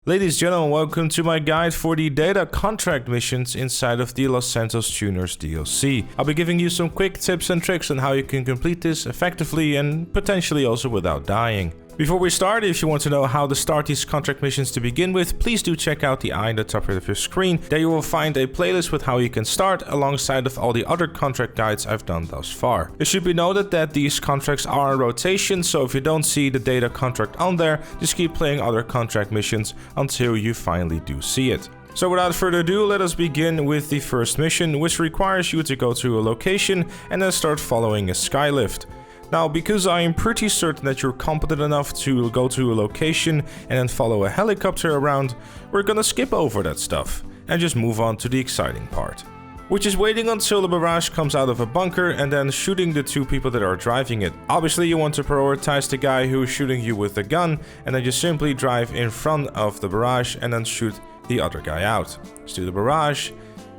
Ladies and gentlemen, welcome to my guide for the data contract missions inside of the Los Santos Tuners DLC. I'll be giving you some quick tips and tricks on how you can complete this effectively and potentially also without dying. Before we start, if you want to know how to start these contract missions to begin with, please do check out the eye in the top right of your screen. There you will find a playlist with how you can start alongside of all the other contract guides I've done thus far. It should be noted that these contracts are in rotation, so if you don't see the data contract on there, just keep playing other contract missions until you finally do see it. So without further ado, let us begin with the first mission, which requires you to go to a location and then start following a skylift. Now, because I am pretty certain that you're competent enough to go to a location and then follow a helicopter around, we're gonna skip over that stuff and just move on to the exciting part, which is waiting until the barrage comes out of a bunker and then shooting the two people that are driving it. Obviously, you want to prioritize the guy who is shooting you with the gun, and then just simply drive in front of the barrage and then shoot the other guy out. Just do the barrage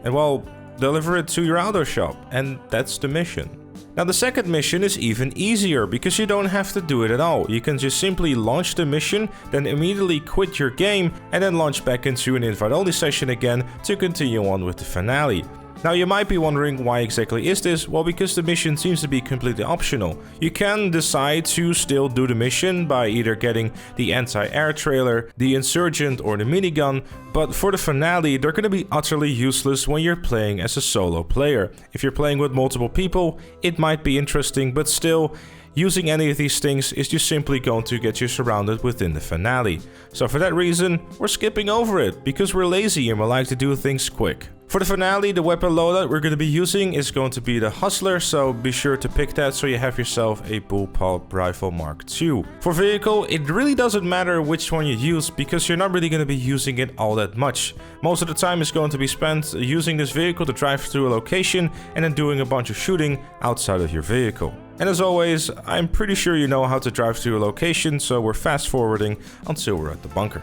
and, well, deliver it to your auto shop, and that's the mission. Now, the second mission is even easier because you don't have to do it at all. You can just simply launch the mission, then immediately quit your game and then launch back into an invite-only session again to continue on with the finale. Now, you might be wondering, why exactly is this? Well, because the mission seems to be completely optional. You can decide to still do the mission by either getting the anti-air trailer, the insurgent, or the minigun, but for the finale, they're going to be utterly useless when you're playing as a solo player. If you're playing with multiple people, it might be interesting, but still, using any of these things is just simply going to get you surrounded within the finale. So for that reason, we're skipping over it, because we're lazy and we like to do things quick. For the finale, the weapon loadout we're going to be using is going to be the Hustler, so be sure to pick that so you have yourself a bullpup rifle Mark II. For vehicle, it really doesn't matter which one you use because you're not really going to be using it all that much. Most of the time is going to be spent using this vehicle to drive through a location and then doing a bunch of shooting outside of your vehicle. And as always, I'm pretty sure you know how to drive through a location, so we're fast forwarding until we're at the bunker.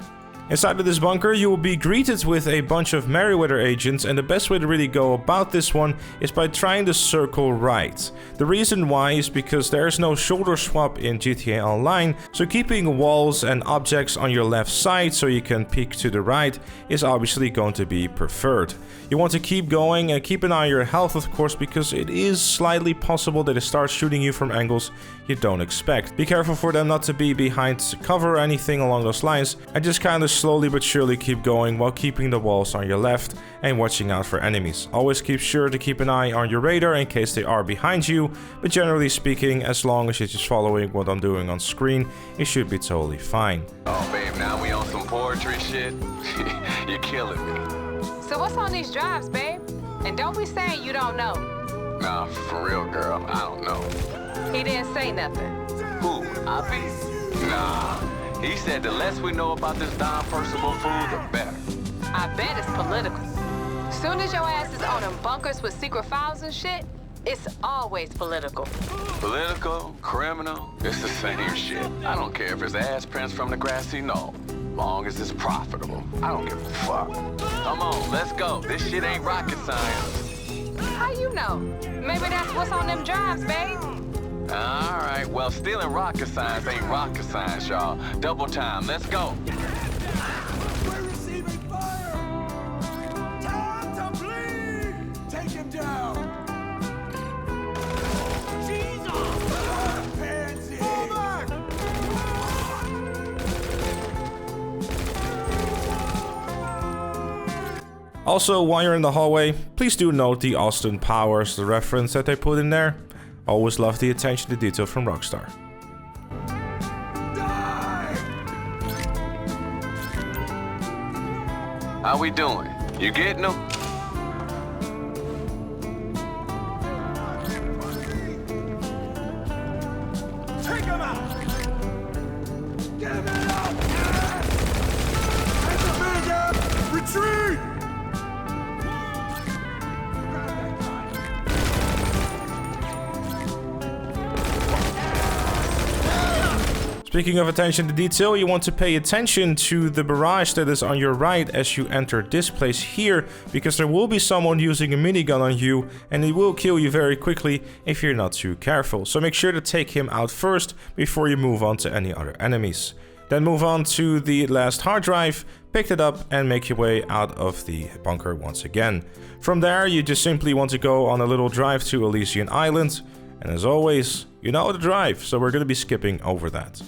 Inside of this bunker, you will be greeted with a bunch of Merryweather agents, and the best way to really go about this one is by trying to circle right. The reason why is because there is no shoulder swap in GTA Online, so keeping walls and objects on your left side so you can peek to the right is obviously going to be preferred. You want to keep going and keep an eye on your health, of course, because it is slightly possible that it starts shooting you from angles you don't expect. Be careful for them not to be behind cover or anything along those lines, and just kind of slowly but surely keep going while keeping the walls on your left and watching out for enemies. Always keep sure to keep an eye on your radar in case they are behind you, but generally speaking, as long as you're just following what I'm doing on screen, it should be totally fine. Oh babe, now we on some poetry shit? You're killing me. So what's on these drives, babe? And don't be saying you don't know. Nah, for real, girl, I don't know. He didn't say nothing. Who, Avi? Nah, he said the less we know about this Don Percival fool, the better. I bet it's political. Soon as your ass is on them bunkers with secret files and shit, it's always political. Political, criminal, it's the same shit. I don't care if it's ass prints from the grassy knoll. Long as it's profitable, I don't give a fuck. Come on, let's go. This shit ain't rocket science. How you know? Maybe that's what's on them drives, babe. All right, well, stealing rocket science ain't rocket science, y'all. Double time, let's go. We're receiving fire! Time to bleed! Take him down! Jesus! Pansy! Fall back! Also, while you're in the hallway, please do note the Austin Powers, the reference that they put in there. Always love the attention to detail from Rockstar. How we doing? You getting them? Take him out! Get him out! Take the big ass! Retreat! Speaking of attention to detail, you want to pay attention to the barrage that is on your right as you enter this place here, because there will be someone using a minigun on you and he will kill you very quickly if you're not too careful. So make sure to take him out first before you move on to any other enemies. Then move on to the last hard drive, pick it up and make your way out of the bunker once again. From there, you just simply want to go on a little drive to Elysian Island. And as always, you know the drive, so we're going to be skipping over that.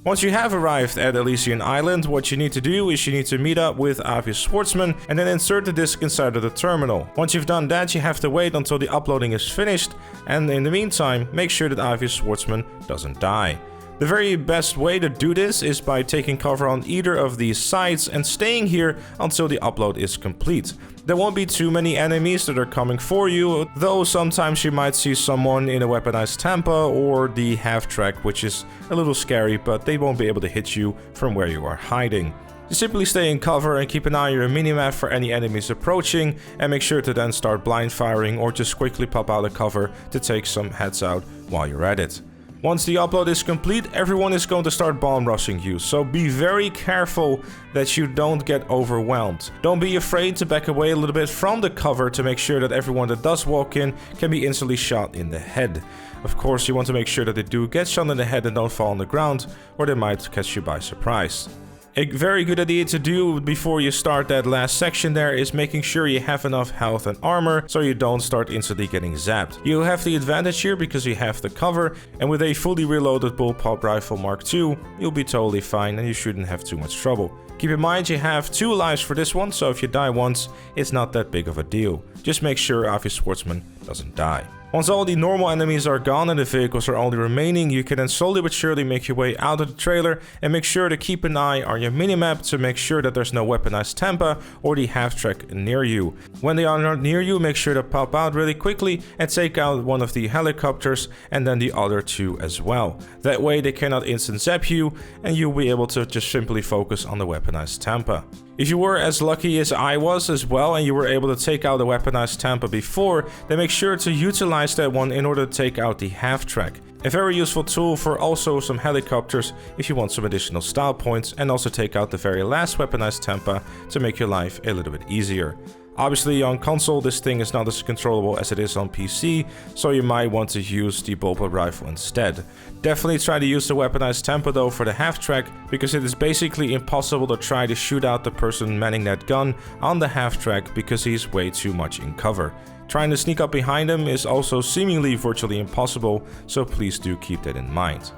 Once you have arrived at Elysian Island, what you need to do is you need to meet up with Avius Schwartzman and then insert the disk inside of the terminal. Once you've done that, you have to wait until the uploading is finished, and in the meantime, make sure that Avius Schwartzman doesn't die. The very best way to do this is by taking cover on either of these sides and staying here until the upload is complete. There won't be too many enemies that are coming for you, though sometimes you might see someone in a weaponized Tampa or the half-track, which is a little scary, but they won't be able to hit you from where you are hiding. You simply stay in cover and keep an eye on your minimap for any enemies approaching, and make sure to then start blind firing or just quickly pop out of cover to take some heads out while you're at it. Once the upload is complete, everyone is going to start bomb rushing you, so be very careful that you don't get overwhelmed. Don't be afraid to back away a little bit from the cover to make sure that everyone that does walk in can be instantly shot in the head. Of course, you want to make sure that they do get shot in the head and don't fall on the ground, or they might catch you by surprise. A very good idea to do before you start that last section there is making sure you have enough health and armor so you don't start instantly getting zapped. You have the advantage here because you have the cover, and with a fully reloaded bullpup rifle Mark II, you'll be totally fine and you shouldn't have too much trouble. Keep in mind you have 2 lives for this one, so if you die once, it's not that big of a deal. Just make sure Avius Schwartzman doesn't die. Once all the normal enemies are gone and the vehicles are only remaining, you can then slowly but surely make your way out of the trailer and make sure to keep an eye on your minimap to make sure that there's no weaponized Tampa or the half-track near you. When they are not near you, make sure to pop out really quickly and take out one of the helicopters and then the other 2 as well. That way they cannot instant zap you and you'll be able to just simply focus on the weaponized Tampa. If you were as lucky as I was as well and you were able to take out a weaponized Tampa before, then make sure to utilize that one in order to take out the half-track. A very useful tool for also some helicopters if you want some additional style points, and also take out the very last weaponized Tampa to make your life a little bit easier. Obviously on console this thing is not as controllable as it is on PC, so you might want to use the bullpup rifle instead. Definitely try to use the weaponized Tampa though for the half-track, because it is basically impossible to try to shoot out the person manning that gun on the half-track because he's way too much in cover. Trying to sneak up behind him is also seemingly virtually impossible, so please do keep that in mind.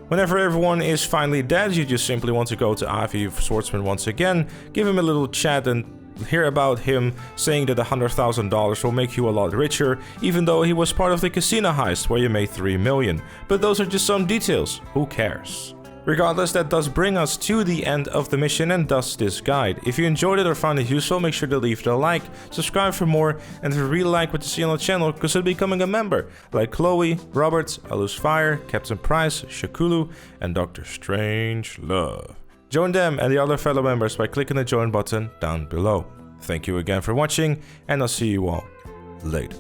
Whenever everyone is finally dead, you just simply want to go to Avius Schwartzman once again, give him a little chat and hear about him saying that $100,000 will make you a lot richer, even though he was part of the casino heist where you made $3 million. But those are just some details, who cares? Regardless, that does bring us to the end of the mission and thus this guide. If you enjoyed it or found it useful, make sure to leave it a like, subscribe for more, and if you really like what you see on the channel, consider becoming a member, like Chloe, Robert, Alus Fire, Captain Price, Shakulu, and Dr. Strangelove. Join them and the other fellow members by clicking the join button down below. Thank you again for watching, and I'll see you all later.